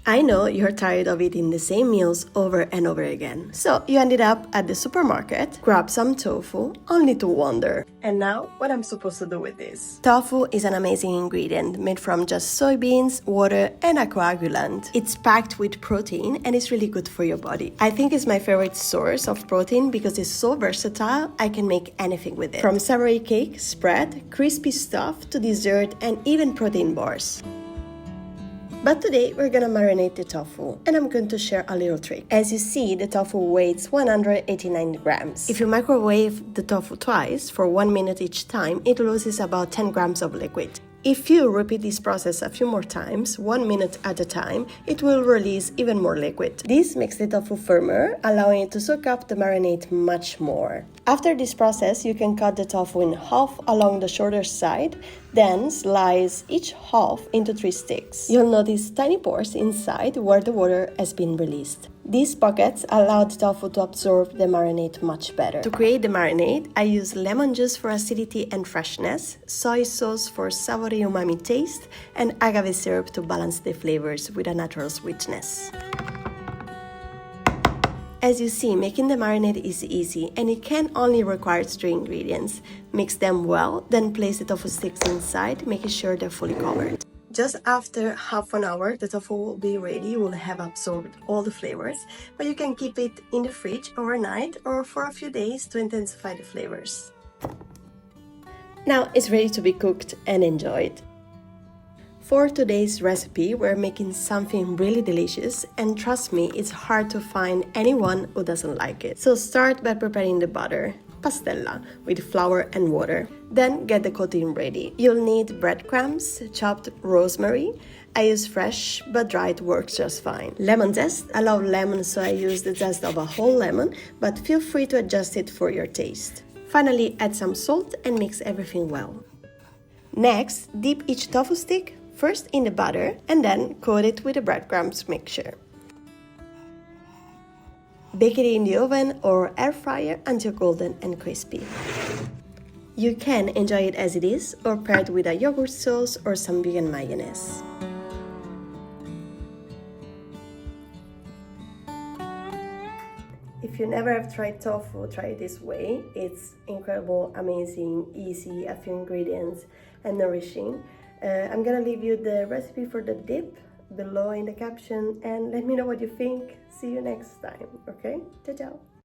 I know you're tired of eating the same meals over and over again. So you ended up at the supermarket, grabbed some tofu, only to wonder. And now, what I'm supposed to do with this? Tofu is an amazing ingredient made from just soybeans, water, and a coagulant. It's packed with protein and it's really good for your body. I think it's my favorite source of protein because it's so versatile, I can make anything with it. From savory cake, spread, crispy stuff to dessert, and even protein bars. But today we're gonna marinate the tofu and I'm going to share a little trick. As you see, the tofu weighs 189 grams. If you microwave the tofu twice for 1 minute each time, it loses about 10 grams of liquid. If you repeat this process a few more times, 1 minute at a time, it will release even more liquid. This makes the tofu firmer, allowing it to soak up the marinade much more. After this process, you can cut the tofu in half along the shorter side, then slice each half into 3 sticks. You'll notice tiny pores inside where the water has been released. These pockets allow the tofu to absorb the marinade much better. To create the marinade, I use lemon juice for acidity and freshness, soy sauce for savory umami taste, and agave syrup to balance the flavors with a natural sweetness. As you see, making the marinade is easy and it can only require 3 ingredients. Mix them well, then place the tofu sticks inside, making sure they're fully covered. Just after half an hour, the tofu will be ready. You will have absorbed all the flavors, but you can keep it in the fridge overnight or for a few days to intensify the flavors. Now it's ready to be cooked and enjoyed. For today's recipe, we're making something really delicious, and trust me, it's hard to find anyone who doesn't like it. So start by preparing the butter, pastella, with flour and water. Then get the coating ready. You'll need breadcrumbs, chopped rosemary. I use fresh, but dried works just fine. Lemon zest. I love lemon, so I use the zest of a whole lemon, but feel free to adjust it for your taste. Finally, add some salt and mix everything well. Next, dip each tofu stick first in the butter and then coat it with the breadcrumbs mixture. Bake it in the oven or air fryer until golden and crispy. You can enjoy it as it is or pair it with a yogurt sauce or some vegan mayonnaise. If you never have tried tofu, try it this way. It's incredible, amazing, easy, a few ingredients, and nourishing. I'm gonna leave you the recipe for the dip below in the caption and let me know what you think. See you next time, okay? Ciao, ciao!